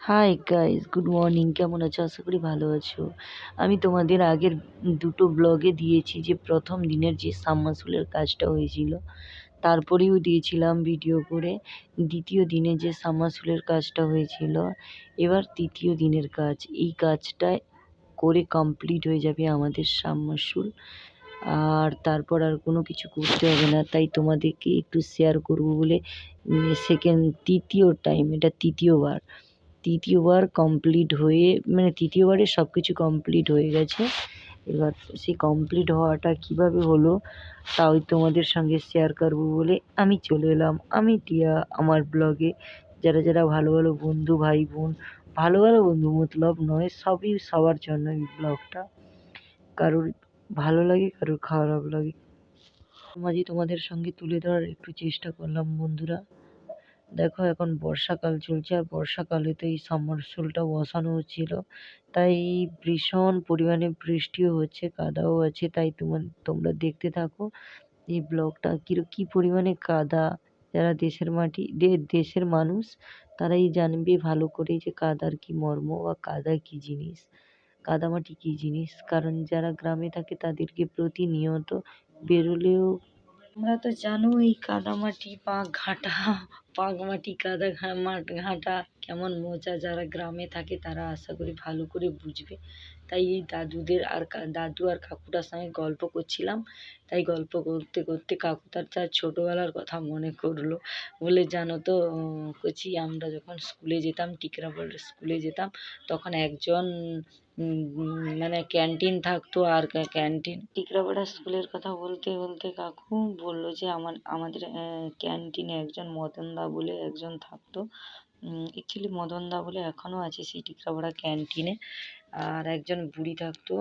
Hi guys, good morning. কেমন আছো? আশা করি ভালো আছো। আমি তোমাদের আগের দুটো ব্লগে দিয়েছি যে প্রথম দিনের যে সাবমার্সিবলের কাজটা হয়েছিল, তারপরেও দিয়েছিলাম ভিডিও করে দ্বিতীয় দিনে যে সাবমার্সিবলের কাজটা হয়েছিল। এবার তৃতীয় দিনের কাজ, এই কাজটা করে কমপ্লিট হয়ে যাবে আমাদের সাবমার্সিবল, আর তারপর আর কোনো কিছু করতে হবে না। তাই তোমাদেরকে একটু শেয়ার করবো বলে তৃতীয় টাইম, এটা তৃতীয়বার কমপ্লিট হয়ে, মানে তৃতীয়বারে সব কিছু কমপ্লিট হয়ে গেছে। এবার সেই কমপ্লিট হওয়াটা কীভাবে হলো তাও তোমাদের সঙ্গে শেয়ার করবো বলে আমি চলে এলাম। আমি টিয়া আমার ব্লগে। যারা যারা ভালো ভালো বন্ধু, ভাই বোন, ভালো ভালো বন্ধু মতলব নয়, সবই সবার জন্য এই ব্লগটা। কারোর ভালো লাগে, কারোর খারাপ লাগে, মাঝে তোমাদের সঙ্গে তুলে ধরার একটু চেষ্টা করলাম বন্ধুরা। দেখো, এখন বর্ষাকাল চলছে, আর বর্ষাকালে তো এই সাবমার্সিবলটা বসানো হচ্ছিল, তাই ভীষণ পরিমাণে বৃষ্টিও হচ্ছে, কাদাও আছে। তাই তোমরা দেখতে থাকো এই ব্লগটা। কি পরিমাণে কাদা, যারা দেশের মানুষ তারাই জানবে ভালো করে যে কাদার কি মর্ম বা কাদা কি জিনিস, কাদামাটি কি জিনিস। কারণ যারা গ্রামে থাকে তাদেরকে প্রতিনিয়ত বেরোলেও, তোমরা তো জানো এই কাদামাটি পাক মাটি কাদা ঘাঁটা কেমন মজা। যারা গ্রামে থাকে তারা আশা করি ভালো করে বুঝবে। তাই এই দাদু আর কাকুটার সঙ্গে গল্প করছিলাম। তাই গল্প করতে করতে কাকু তার ছোটোবেলার কথা মনে করলো। বলে, জানো তো কচি, আমরা যখন স্কুলে যেতাম, টিকরাপাড়ার স্কুলে যেতাম, তখন একজন মানে ক্যান্টিন থাকতো। আর টিকরাপাড়া স্কুলের কথা বলতে বলতে কাকু বললো যে আমাদের ক্যান্টিনে একজন মদনদা বলে একজন থাকতো। অ্যাকচুয়ালি মদনদা বলে এখনও আছে সেই টিকরাপাড়া ক্যান্টিনে। আর একজন বুড়ি থাকতো,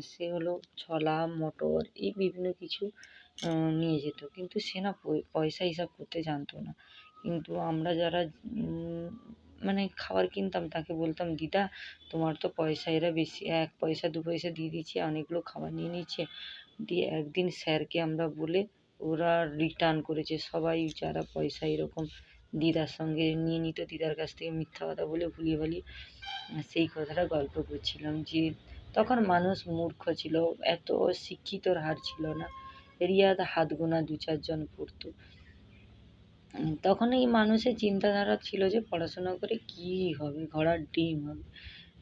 সে হলো ছোলা মটর এই বিভিন্ন কিছু নিয়ে যেত, কিন্তু সে না পয়সা হিসাব করতে জানতো না। কিন্তু আমরা যারা মানে খাবার কিনতাম তাকে বলতাম, দিদা তোমার তো পয়সা এরা বেশি, 1 পয়সা 2 পয়সা দিয়ে দিচ্ছে, অনেকগুলো খাবার নিয়ে নিচ্ছে। দিয়ে একদিন স্যারকে আমরা বলে ওরা রিটার্ন করেছে। সবাই যারা পয়সা এরকম দিদার সঙ্গে নিয়ে নিত, দিদার কাছ থেকে মিথ্যা কথা বলে ভুলিয়ে ভালিয়ে, সেই কথাটা গল্প করছিলাম যে তখন মানুষ মূর্খ ছিল, এত শিক্ষিতর হার ছিল না। রিয়াদ হাত গোনা 2-4 জন পড়তো। তখন এই মানুষের চিন্তাধারা ছিল যে পড়াশোনা করে কী হবে, ঘোড়ার ডিম হবে,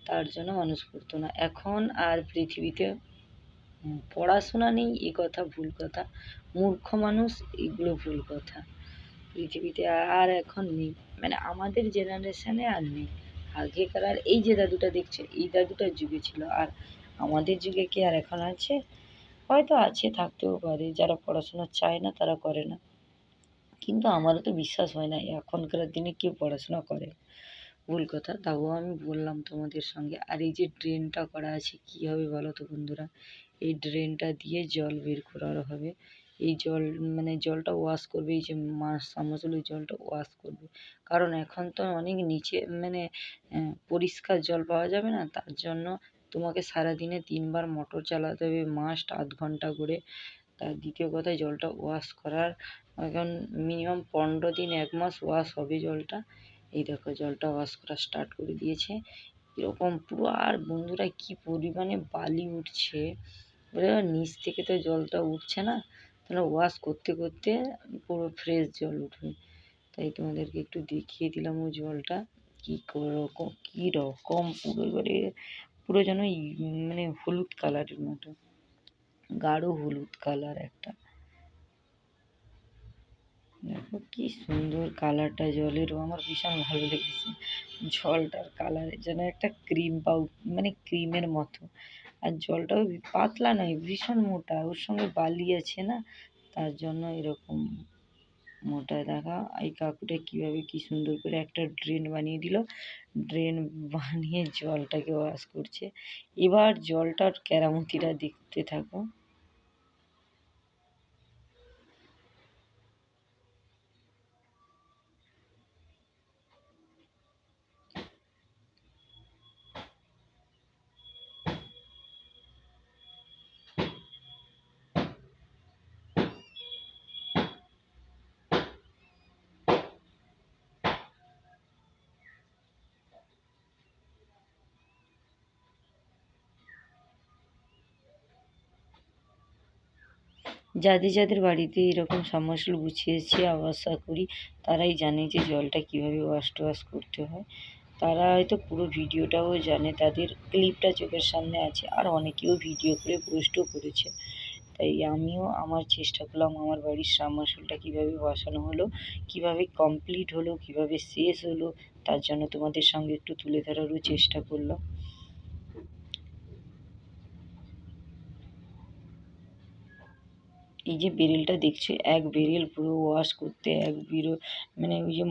তার জন্য মানুষ পড়তো না। এখন আর পৃথিবীতে পড়াশোনা নেই এ কথা ভুল কথা, মূর্খ মানুষ এগুলো ভুল কথা। পৃথিবীতে আর এখন নেই, মানে আমাদের জেনারেশনে আর নেই। আগেকার আর এই যে দাদুটা দেখছো, এই দাদুটার যুগে ছিল, আর আমাদের যুগে কি আর এখন আছে? হয়তো আছে, থাকতেও পারে। যারা পড়াশোনা চায় না তারা করে না, কিন্তু আমারও তো বিশ্বাস হয় না এখনকার দিনে কেউ পড়াশোনা করে। ভুল কথা, তাও আমি বললাম তোমাদের সঙ্গে। আর এই যে ড্রেনটা করা আছে, কী হবে বলো তো বন্ধুরা? এই ড্রেনটা দিয়ে জল বের করা হবে। এই জল মানে জলটা ওয়াশ করবে, এই যে সাবমার্সিবল ওই জলটা ওয়াশ করবে। কারণ এখন তো অনেক নিচে, মানে পরিষ্কার জল পাওয়া যাবে না, তার জন্য তোমাকে সারাদিনে 3 বার মোটর চালাতে হবে, মাস্ট আধ ঘন্টা করে। তার দ্বিতীয় কথা, জলটা ওয়াশ করার এখন মিনিমাম 15 দিন 1 মাস ওয়াশ হবে জলটা। এই দেখো জলটা ওয়াশ করা স্টার্ট করে দিয়েছে এরকম পুরো। আর বন্ধুরা কি পরিমাণে বালি উঠছে, নিচ থেকে তো জলটা উঠছে না, তাহলে ওয়াশ করতে করতে পুরো ফ্রেশ জল উঠবে। তাই তোমাদেরকে একটু দেখিয়ে দিলাম ওই জলটা কী রকম পুরো, এবারে পুরো যেন মানে হলুদ কালারের মতো, গাঢ় হলুদ কালার একটা। দেখো কি সুন্দর কালারটা জলেরও, আমার ভীষণ ভালো লেগেছে। জলটার কালার যেন একটা মানে ক্রিমের মতো। আর জলটাও পাতলা নয়, ভীষণ মোটা, ওর সঙ্গে বালি আছে না, তার জন্য এরকম মোটা। দেখা এই কাকুটা কীভাবে কি সুন্দর করে একটা ড্রেন বানিয়ে দিল, ড্রেন বানিয়ে জলটাকে ওয়াশ করছে। এবার জলটার কেরামতিটা দেখতে থাকো। যাদের যাদের বাড়িতে এরকম সাবমার্সিবল বসিয়েছে আশা করি তারাই জানে যে জলটা কীভাবে ওয়াশ টোয়াশ করতে হয়। তারা হয়তো পুরো ভিডিওটাও জানে, তাদের ক্লিপটা চোখের সামনে আছে, আর অনেকেও ভিডিও করে পোস্টও করেছে। তাই আমিও আমার চেষ্টা করলাম আমার বাড়ির সাবমার্সিবলটা কীভাবে বসানো হলো, কীভাবে কমপ্লিট হলো, কীভাবে শেষ হলো, তার জন্য তোমাদের সঙ্গে একটু তুলে ধরারও চেষ্টা করলাম। এই যে বেরেলটা দেখছো, এক বেরেল পুরো ওয়াশ করতে মানে ওই যে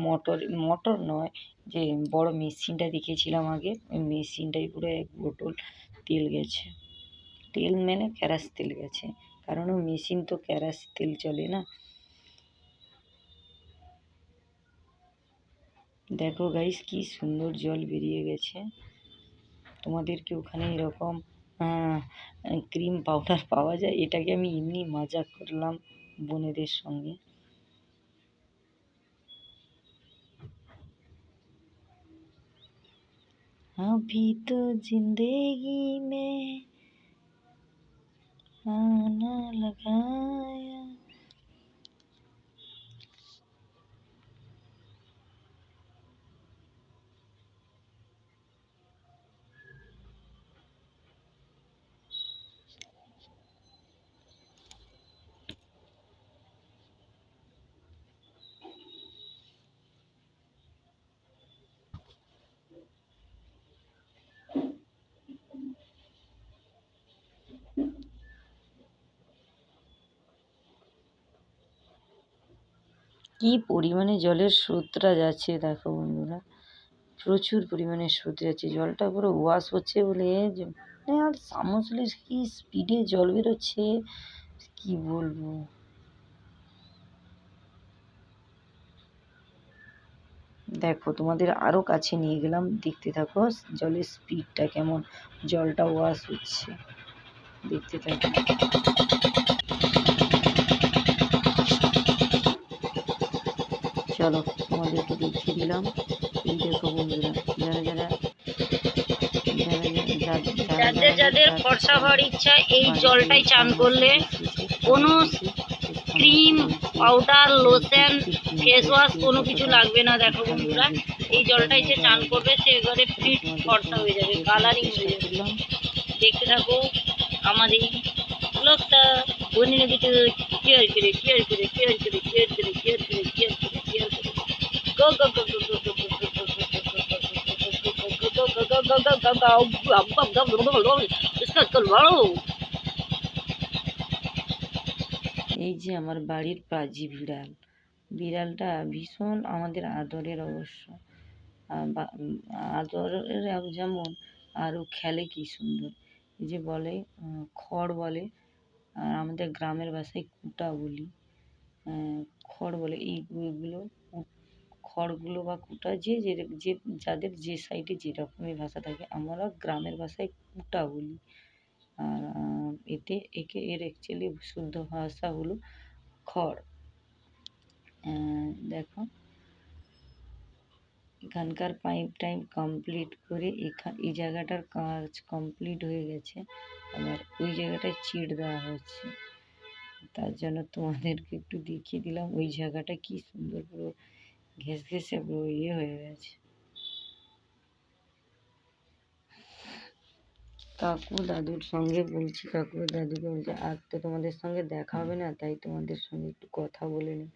মোটর নয়, যে বড় মেশিনটা দেখেছিলাম আগে, ওই মেশিনটাই পুরো এক বোতল তেল গেছে। তেল মানে ক্যারাস তেল গেছে, কারণ ও মেশিন তো ক্যারাস তেল চলে না। দেখো গাইস কি সুন্দর জল বেরিয়ে গেছে। তোমাদেরকে ওখানে এরকম ক্রিম পাউডার পাওয়া যায়, এটাকে আমি এমনি মজা করলাম বোনেদের সঙ্গে। अभी तो जिंदगी में आना लगाया। কি পরিমাণে জলের স্রোতটা যাচ্ছে দেখো বন্ধুরা, প্রচুর পরিমাণে স্রোত যাচ্ছে, জলটা পুরো ওয়াশ হচ্ছে বলে আর সাবমার্সিবলের কি স্পিডে জল বেরোচ্ছে কি বলবো। দেখো তোমাদের আরো কাছে নিয়ে গেলাম, দেখতে থাকো জলের স্পিডটা কেমন, জলটা ওয়াশ হচ্ছে, দেখতে থাকো। চলো তোমাদেরকে দেখিয়ে দিলাম। এই দেখো বন্ধুরা, যাদের যাদের ফর্সা হওয়ার ইচ্ছা এই জলটাই চান করলে কোনো cream powder lotion face wash কোনো কিছু লাগবে না। দেখো বন্ধুরা, এই জলটাই যে চান করবে সে এবারে ফিট ফর্সা হয়ে যাবে, কালারিং হয়ে যাবে। দেখতে থাকো আমাদের লোকটা বনির ভিতরে কেয়ার করে কেয়ার করে কেয়ার করে কেয়ার করে কেয়ার করে কেয়ার করে কেয়ার করে গো গো গো গো গো এই যে আমার বাড়ির পাজি বিড়াল, বিড়ালটা ভীষণ আমাদের আদরের অবশ্য, আদরের যেমন আরও খেলে কি সুন্দর। এই যে বলে খড় বলে, আর আমাদের গ্রামের ভাষায় কুটা বলি, খড় বলে এইগুলো, খড়গুলো বা কুটা যে যাদের যে সাইডে যেরকমই ভাষা থাকে, আমরা গ্রামের ভাষায় কুটা বলি। আর এর অ্যাকচুয়ালি শুদ্ধ ভাষা হলো খড়। দেখো এখানকার পাইপ টাইপ কমপ্লিট করে এই জায়গাটার কাজ কমপ্লিট হয়ে গেছে, আবার ওই জায়গাটায় চিড় দেওয়া হচ্ছে। তার জন্য তোমাদেরকে একটু দেখিয়ে দিলাম ওই জায়গাটা কি সুন্দর পুরো ঘেঁষে পুরো হয়ে গেছে। কাকু দাদুর সঙ্গে বলছি, কাকু দাদুকে বলছি আর তো তোমাদের সঙ্গে দেখা হবে না, তাই তোমাদের সঙ্গে একটু কথা বলে নিই।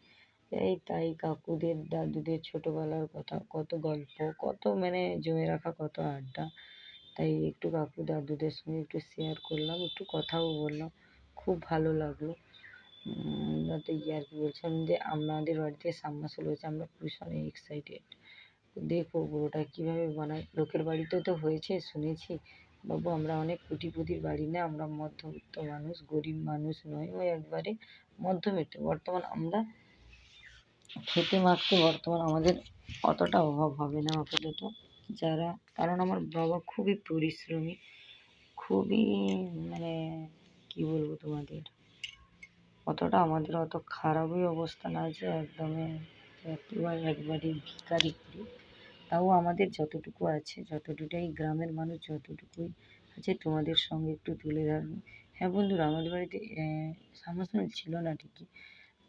তাই কাকুদের দাদুদের ছোটোবেলার কথা, কত গল্প, কত মানে জমে রাখা কত আড্ডা, তাই একটু কাকু দাদুদের সঙ্গে একটু শেয়ার করলাম, একটু কথাও বললাম, খুব ভালো লাগলো। তো ইয়ার্কি বলছিলাম যে আমাদের বাড়িতে সাবমার্সিবল হয়েছে, আমরা ভীষণ এক্সাইটেড। দেখো পুরোটা কীভাবে বানায়, লোকের বাড়িতেও তো হয়েছে শুনেছি বাবু, আমরা অনেক কোটিপতির বাড়ি না, আমরা মধ্যবিত্ত মানুষ, গরিব মানুষ নয়, ওই একবারে মধ্যবিত্ত। আমরা খেতে মাখতে বর্তমান আমাদের অতটা অভাব হবে না আপাতত, কারণ আমার বাবা খুবই পরিশ্রমী, খুবই মানে কি বলবো তোমাদের, অতটা আমাদের অত খারাপই অবস্থা না যে একবারে ভিখারি করি, তাও আমাদের যতটুকু আছে, যতটুকুই গ্রামের মানুষ যতটুকুই আছে তোমাদের সঙ্গে একটু তুলে ধরবো। হ্যাঁ বন্ধুরা, আমাদের বাড়িতে সাবমার্সিবল ছিল না ঠিকই,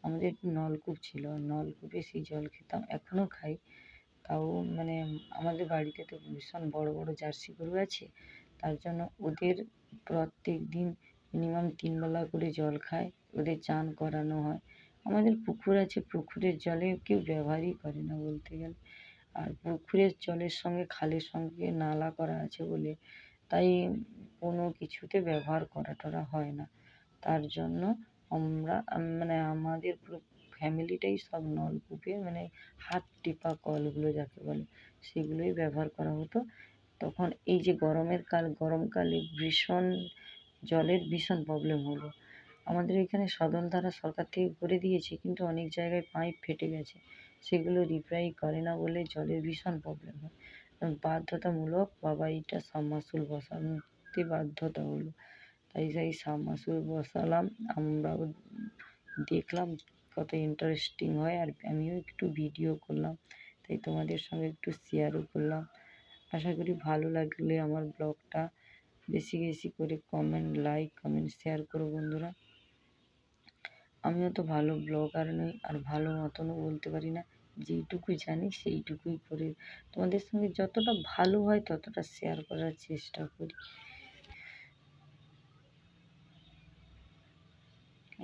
আমাদের নলকূপ ছিল, নলকূপে সেই জল খেতাম, এখনও খাই। তাও মানে আমাদের বাড়িতে তো ভীষণ বড় বড় জার্সি গরু আছে, তার জন্য ওদের প্রত্যেক দিন মিনিমাম 3 বেলা করে জল খায়, ওদের চান করানো হয়। আমাদের পুকুর আছে, পুকুরের জলে কেউ ব্যবহারই করে না বলতে গেলে। আর পুকুরের জলের সঙ্গে খালের সঙ্গে নালা করা আছে বলে তাই কোনো কিছুতে ব্যবহার করা টরা হয় না। তার জন্য আমরা মানে আমাদের পুরো ফ্যামিলিটাই সব নলকূপে মানে হাত টেপা কলগুলো যাকে বলে সেগুলোই ব্যবহার করা হতো। তখন এই যে গরমকালে ভীষণ জলের ভীষণ প্রবলেম হলো। আমাদের এখানে সদলধারা সরকার থেকে করে দিয়েছে, কিন্তু অনেক জায়গায় পাইপ ফেটে গেছে, সেগুলো রিপেয়ার করে না বলে জলের ভীষণ প্রবলেম হয়। বাধ্যতামূলক বাবা এটা সাবমার্সিবল বসাতে বাধ্যতা হলো, তাই সেই সাবমার্সিবল বসালাম। আমরাও দেখলাম কত ইন্টারেস্টিং হয়, আর আমিও একটু ভিডিও করলাম, তাই তোমাদের সঙ্গে একটু শেয়ারও করলাম। আশা করি ভালো লাগলে আমার ব্লগটা বেশি বেশি করে কমেন্ট শেয়ার করো বন্ধুরা। আমিও তো ভালো ব্লগার নই, আর ভালো মতনও বলতে পারি না, যেইটুকু জানি সেইটুকুই করে তোমাদের সঙ্গে যতটা ভালো হয় ততটা শেয়ার করার চেষ্টা করি।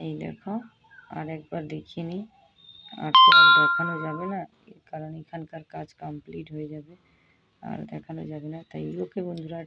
এই দেখো, আর একবার দেখিয়ে নিই, আর তো আর দেখানো যাবে না, কারণ এখানকার কাজ কমপ্লিট হয়ে যাবে, আর দেখানো যাবে না। তাই ওকে বন্ধুরা,